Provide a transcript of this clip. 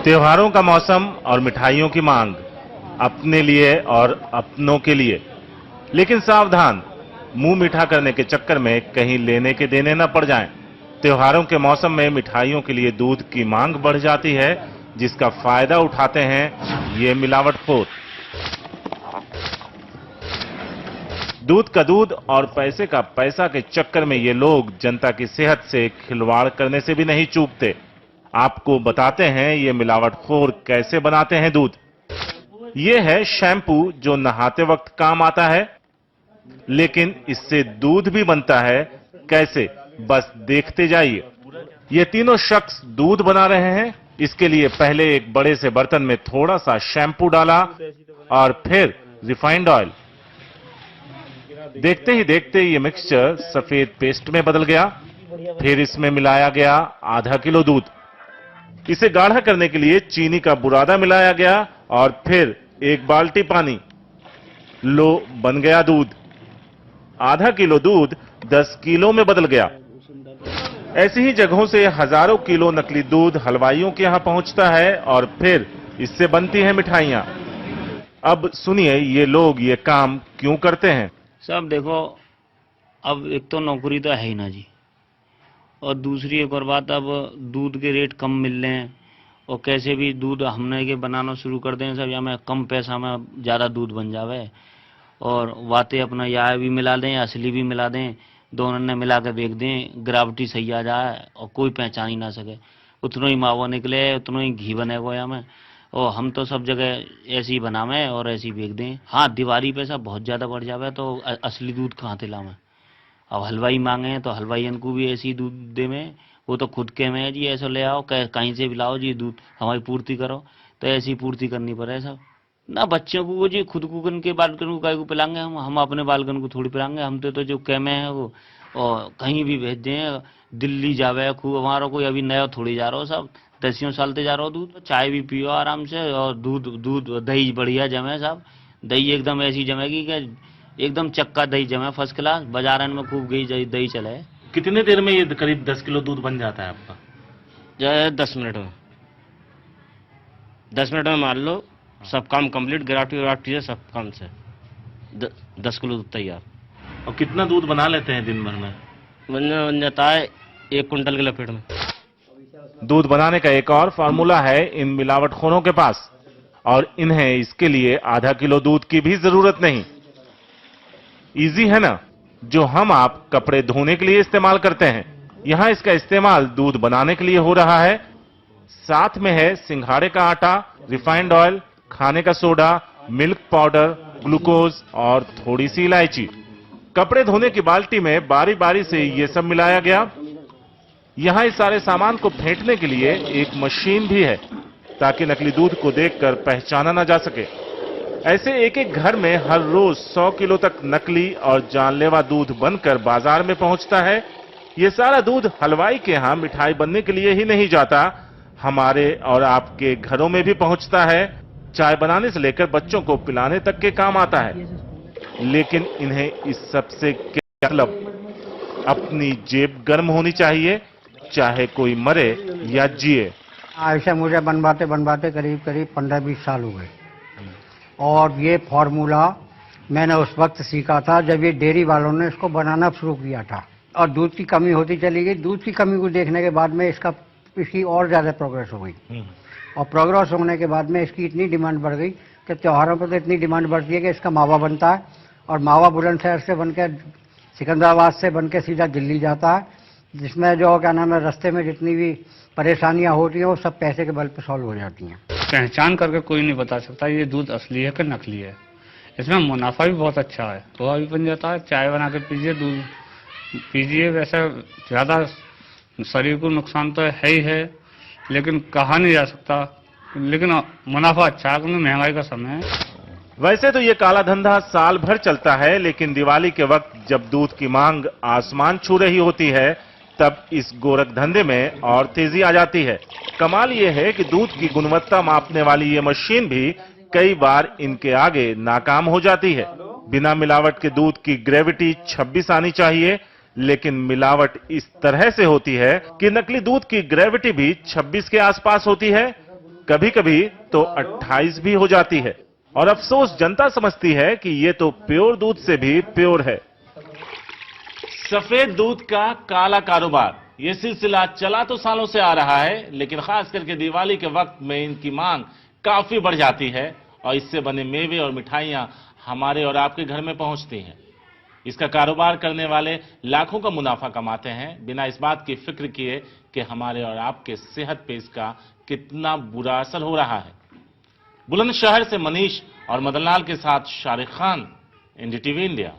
त्योहारों का मौसम और मिठाइयों की मांग, अपने लिए और अपनों के लिए। लेकिन सावधान, मुंह मीठा करने के चक्कर में कहीं लेने के देने न पड़ जाएं। त्योहारों के मौसम में मिठाइयों के लिए दूध की मांग बढ़ जाती है, जिसका फायदा उठाते हैं ये मिलावटखोर। दूध का दूध और पैसे का पैसा के चक्कर में ये लोग जनता की सेहत से खिलवाड़ करने से भी नहीं चूकते। आपको बताते हैं ये मिलावटखोर कैसे बनाते हैं दूध। ये है शैम्पू जो नहाते वक्त काम आता है, लेकिन इससे दूध भी बनता है कैसे, बस देखते जाइए। ये तीनों शख्स दूध बना रहे हैं। इसके लिए पहले एक बड़े से बर्तन में थोड़ा सा शैम्पू डाला और फिर रिफाइंड ऑयल। देखते ही देखते ये मिक्सचर सफेद पेस्ट में बदल गया। फिर इसमें मिलाया गया आधा किलो दूध। इसे गाढ़ा करने के लिए चीनी का बुरादा मिलाया गया और फिर एक बाल्टी पानी। लो, बन गया दूध। आधा किलो दूध 10 किलो में बदल गया। ऐसी ही जगहों से हजारों किलो नकली दूध हलवाइयों के यहां पहुंचता है और फिर इससे बनती हैं मिठाइयां। अब सुनिए ये लोग ये काम क्यों करते हैं। सब देखो, अब एक तो नौकरी तो है ही ना जी, और दूसरी एक और बात, अब दूध के रेट कम मिल रहे हैं और कैसे भी दूध हमने के बनाना शुरू कर दें सब, या में कम पैसा में ज़्यादा दूध बन जावे और बातें अपना या भी मिला दें या असली भी मिला दें, दोनों ने मिला के बेच दें, ग्राविटी सही आ जाए और कोई पहचान ही ना सके। उतना ही मावा निकले, उतना ही घी बनेगा या में, और हम तो सब जगह ऐसे ही बनावे और ऐसे ही बेच दें। हाँ, दिवाली पैसा बहुत ज़्यादा बढ़ जावे तो असली दूध कहाँ से लावें। अब हलवाई मांगे तो हलवाई को भी ऐसी दूध दे में, वो तो खुद के में जी ऐसा ले आओ, कहीं से भी लाओ जी दूध, हमारी पूर्ति करो, तो ऐसी पूर्ति करनी पड़े सब ना। बच्चों को वो जी खुद को उनके बालकन को काय को पिलाएंगे, हम अपने बालकन को थोड़ी पिलाएंगे। हम तो जो कैमे है वो और कहीं भी भेज दें, दिल्ली जावे खूब, हमारा कोई अभी नया थोड़ी जा रहा हो, सब 10 साल से जा रहा हो दूध। चाय भी पियो आराम से और दूध दही बढ़िया जमे सब, दही एकदम ऐसी जमेगी कि एकदम चक्का दही जमे फर्स्ट क्लास, बाजार में खूब गई दही चले। कितने देर में ये करीब 10 किलो दूध बन जाता है आपका। जो 10 मिनट में, 10 मिनट में मान लो सब काम कंप्लीट, ग्राफ्टी से सब काम से 10 किलो दूध तैयार। और कितना दूध बना लेते हैं दिन भर में। बन जाता है 1 कुंटल के लपेट में। दूध बनाने का एक और फार्मूला है इन मिलावटखोरों के पास, और इन्हें इसके लिए आधा किलो दूध की भी जरूरत नहीं। इजी है ना, जो हम आप कपड़े धोने के लिए इस्तेमाल करते हैं, यहां इसका इस्तेमाल दूध बनाने के लिए हो रहा है। साथ में है सिंघाड़े का आटा, रिफाइंड ऑयल, खाने का सोडा, मिल्क पाउडर, ग्लूकोज और थोड़ी सी इलायची। कपड़े धोने की बाल्टी में बारी बारी से ये सब मिलाया गया। यहां इस सारे सामान को फेंटने के लिए एक मशीन भी है, ताकि नकली दूध को देखकर पहचाना ना जा सके। ऐसे एक एक घर में हर रोज 100 किलो तक नकली और जानलेवा दूध बनकर बाजार में पहुंचता है। ये सारा दूध हलवाई के यहां मिठाई बनने के लिए ही नहीं जाता, हमारे और आपके घरों में भी पहुंचता है। चाय बनाने से लेकर बच्चों को पिलाने तक के काम आता है। लेकिन इन्हें इस सब से क्या मतलब। अपनी जेब गर्म होनी चाहिए, चाहे कोई मरे या जिए। ऐसे मुझे बनवाते बनवाते करीब करीब 15-20 साल हो गए, और ये फॉर्मूला मैंने उस वक्त सीखा था जब ये डेयरी वालों ने इसको बनाना शुरू किया था, और दूध की कमी होती चली गई। दूध की कमी को देखने के बाद में इसकी और ज़्यादा प्रोग्रेस हो गई, और प्रोग्रेस होने के बाद में इसकी इतनी डिमांड बढ़ गई कि त्योहारों पर तो इतनी डिमांड बढ़ती है कि इसका मावा बनता है, और मावा बुलंदशहर से बनकर सिकंदराबाद से बनकर सीधा दिल्ली जाता है, जिसमें जो क्या नाम है रास्ते में जितनी भी परेशानियां होती हैं वो सब पैसे के बल पर सॉल्व हो जाती हैं। पहचान करके कोई नहीं बता सकता ये दूध असली है कि नकली है। इसमें मुनाफा भी बहुत अच्छा है, पोहा भी बन जाता है, चाय बना के पीजिए, दूध पीजिए। वैसे ज़्यादा शरीर को नुकसान तो है ही है, लेकिन कहा नहीं जा सकता, लेकिन मुनाफा अच्छा है क्योंकि महंगाई का समय है। वैसे तो ये काला धंधा साल भर चलता है, लेकिन दिवाली के वक्त जब दूध की मांग आसमान छू रही होती है, तब इस गोरख धंधे में और तेजी आ जाती है। कमाल ये है कि दूध की गुणवत्ता मापने वाली ये मशीन भी कई बार इनके आगे नाकाम हो जाती है। बिना मिलावट के दूध की ग्रेविटी 26 आनी चाहिए, लेकिन मिलावट इस तरह से होती है कि नकली दूध की ग्रेविटी भी 26 के आसपास होती है। कभी कभी तो 28 भी हो जाती है। और अफसोस जनता समझती है कि ये तो प्योर दूध से भी प्योर है। सफेद दूध का काला कारोबार, ये सिलसिला चला तो सालों से आ रहा है, लेकिन खास करके दिवाली के वक्त में इनकी मांग काफी बढ़ जाती है और इससे बने मेवे और मिठाइयां हमारे और आपके घर में पहुंचती हैं। इसका कारोबार करने वाले लाखों का मुनाफा कमाते हैं, बिना इस बात की फिक्र किए कि हमारे और आपके सेहत पे इसका कितना बुरा असर हो रहा है। बुलंदशहर से मनीष और मदनलाल के साथ शारिक खान, एनडीटीवी इंडिया।